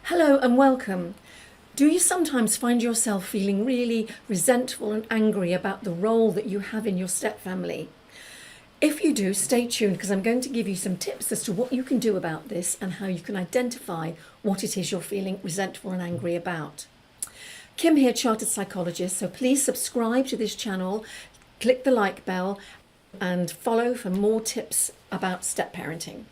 Hello and welcome. Do you sometimes find yourself feeling really resentful and angry about the role that you have in your stepfamily? If you do, stay tuned because I'm going to give you some tips as to what you can do about this and how you can identify what it is you're feeling resentful and angry about. Kim here, chartered psychologist, so please subscribe to this channel, click the like bell and follow for more tips about step parenting.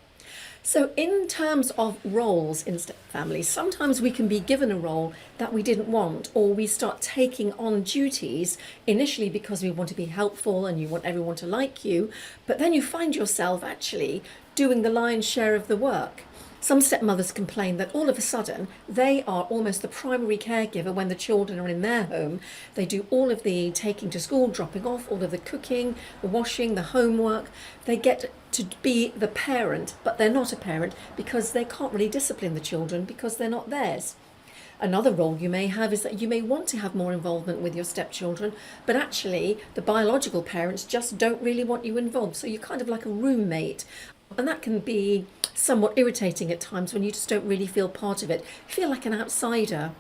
So in terms of roles in step families, sometimes we can be given a role that we didn't want, or we start taking on duties initially because we want to be helpful and you want everyone to like you, but then you find yourself actually doing the lion's share of the work. Some stepmothers complain that all of a sudden they are almost the primary caregiver when the children are in their home. They do all of the taking to school, dropping off, all of the cooking, the washing, the homework. They get to be the parent, but they're not a parent because they can't really discipline the children because they're not theirs. Another role you may have is that you may want to have more involvement with your stepchildren, but actually the biological parents just don't really want you involved. So you're kind of like a roommate. And that can be somewhat irritating at times when you just don't really feel part of it. You feel like an outsider.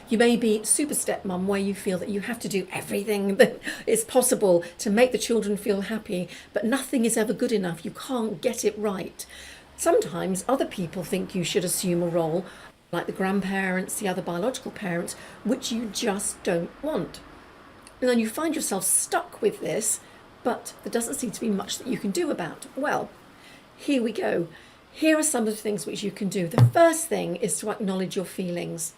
You may be super stepmom where you feel that you have to do everything that is possible to make the children feel happy, but nothing is ever good enough. You can't get it right. Sometimes other people think you should assume a role, like the grandparents, the other biological parents, which you just don't want. And then you find yourself stuck with this, but there doesn't seem to be much that you can do about it. Well, here we go. Here are some of the things which you can do. The first thing is to acknowledge your feelings.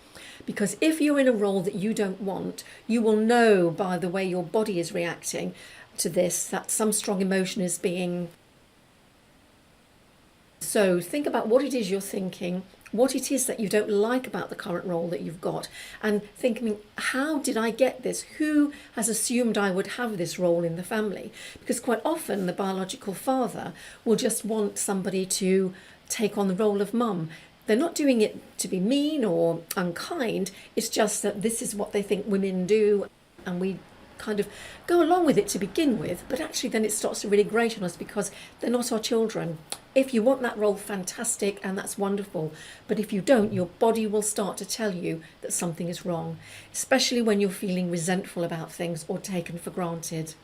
Because if you're in a role that you don't want, you will know by the way your body is reacting to this that some strong emotion is being. So think about what it is you're thinking, what it is that you don't like about the current role that you've got, and thinking, how did I get this? Who has assumed I would have this role in the family? Because quite often the biological father will just want somebody to take on the role of mum. They're not doing it to be mean or unkind. It's just that this is what they think women do, and we kind of go along with it to begin with, but actually then it starts to really grate on us because they're not our children. If you want that role, fantastic, and that's wonderful. But if you don't, your body will start to tell you that something is wrong, especially when you're feeling resentful about things or taken for granted.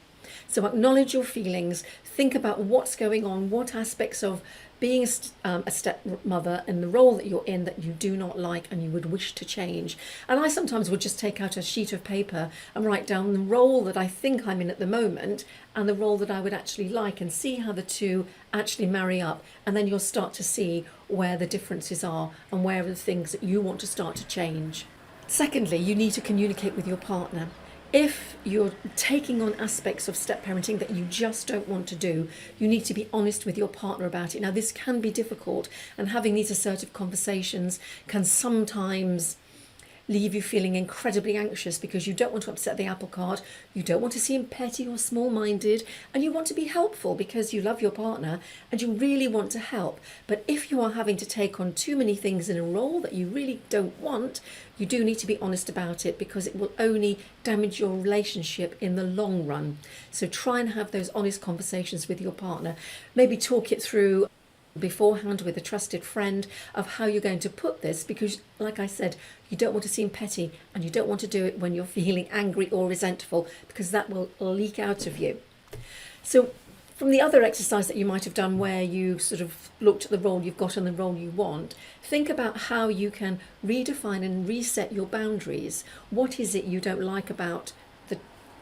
So acknowledge your feelings, think about what's going on, what aspects of being a stepmother and the role that you're in that you do not like and you would wish to change. And I sometimes would just take out a sheet of paper and write down the role that I think I'm in at the moment and the role that I would actually like, and see how the two actually marry up. And then you'll start to see where the differences are and where are the things that you want to start to change. Secondly, you need to communicate with your partner. If you're taking on aspects of step parenting that you just don't want to do, you need to be honest with your partner about it. Now, this can be difficult, and having these assertive conversations can sometimes leave you feeling incredibly anxious because you don't want to upset the apple cart, you don't want to seem petty or small-minded, and you want to be helpful because you love your partner and you really want to help. But if you are having to take on too many things in a role that you really don't want, you do need to be honest about it because it will only damage your relationship in the long run. So try and have those honest conversations with your partner. Maybe talk it through beforehand with a trusted friend of how you're going to put this, because like I said, you don't want to seem petty and you don't want to do it when you're feeling angry or resentful because that will leak out of you. So from the other exercise that you might have done where you sort of looked at the role you've got and the role you want, think about how you can redefine and reset your boundaries. What is it you don't like about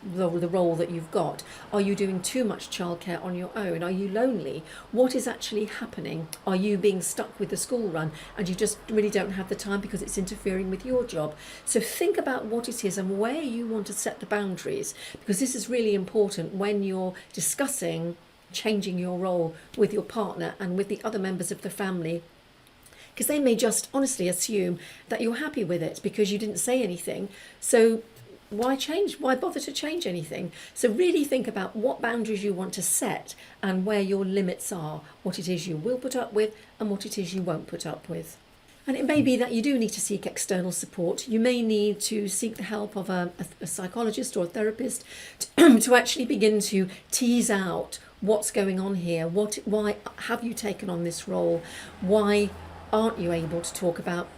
the role that you've got? Are you doing too much childcare on your own? Are you lonely? What is actually happening? Are you being stuck with the school run and you just really don't have the time because it's interfering with your job? So think about what it is and where you want to set the boundaries, because this is really important when you're discussing changing your role with your partner and with the other members of the family, because they may just honestly assume that you're happy with it because you didn't say anything. So why change? Why bother to change anything? So really think about what boundaries you want to set and where your limits are, what it is you will put up with and what it is you won't put up with. And it may be that you do need to seek external support. You may need to seek the help of a psychologist or a therapist to actually begin to tease out what's going on here. Why have you taken on this role? Why aren't you able to talk about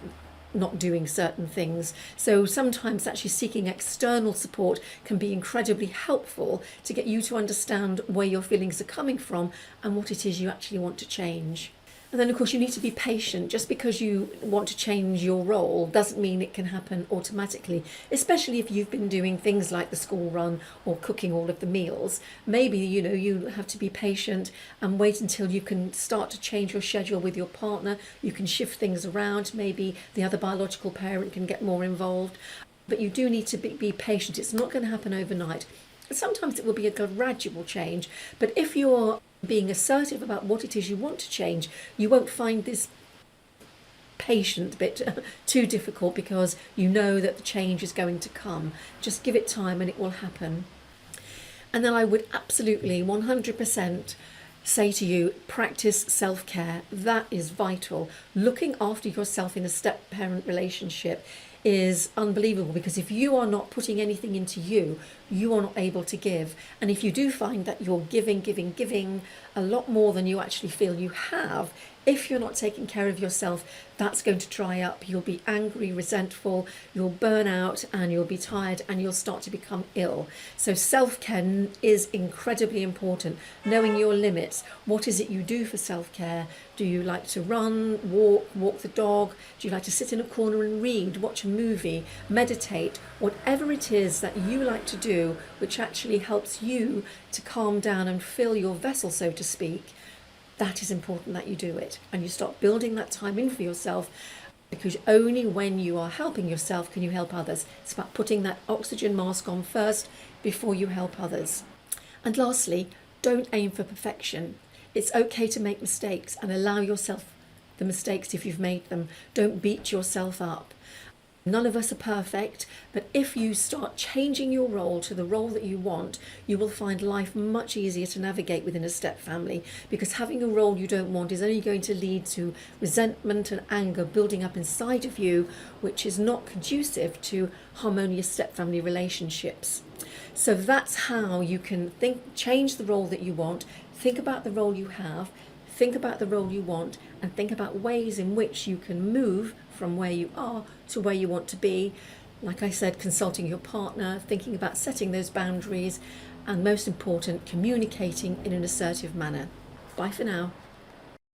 not doing certain things. So sometimes actually seeking external support can be incredibly helpful to get you to understand where your feelings are coming from and what it is you actually want to change. And then, of course, you need to be patient. Just because you want to change your role doesn't mean it can happen automatically, especially if you've been doing things like the school run or cooking all of the meals. Maybe, you have to be patient and wait until you can start to change your schedule with your partner. You can shift things around. Maybe the other biological parent can get more involved. But you do need to be patient. It's not going to happen overnight. Sometimes it will be a gradual change, but if you're being assertive about what it is you want to change, you won't find this patient bit too difficult, because you know that the change is going to come. Just give it time and it will happen. And then I would absolutely 100% say to you, practice self-care. That is vital. Looking after yourself in a step-parent relationship is unbelievable, because if you are not putting anything into you, you are not able to give. And if you do find that you're giving a lot more than you actually feel you have, if you're not taking care of yourself, that's going to dry up. You'll be angry, resentful, you'll burn out, and you'll be tired, and you'll start to become ill. So self-care is incredibly important. Knowing your limits. What is it you do for self-care? Do you like to run, walk the dog? Do you like to sit in a corner and read, watch a movie, meditate? Whatever it is that you like to do, which actually helps you to calm down and fill your vessel, so to speak, that is important that you do it. And you start building that time in for yourself, because only when you are helping yourself can you help others. It's about putting that oxygen mask on first before you help others. And lastly, don't aim for perfection. It's okay to make mistakes and allow yourself the mistakes if you've made them. Don't beat yourself up. None of us are perfect, but if you start changing your role to the role that you want, you will find life much easier to navigate within a step family, because having a role you don't want is only going to lead to resentment and anger building up inside of you, which is not conducive to harmonious step family relationships. So that's how you can change the role that you want, think about the role you have, think about the role you want, and think about ways in which you can move from where you are to where you want to be. Like I said, consulting your partner, thinking about setting those boundaries, and most important, communicating in an assertive manner. Bye for now.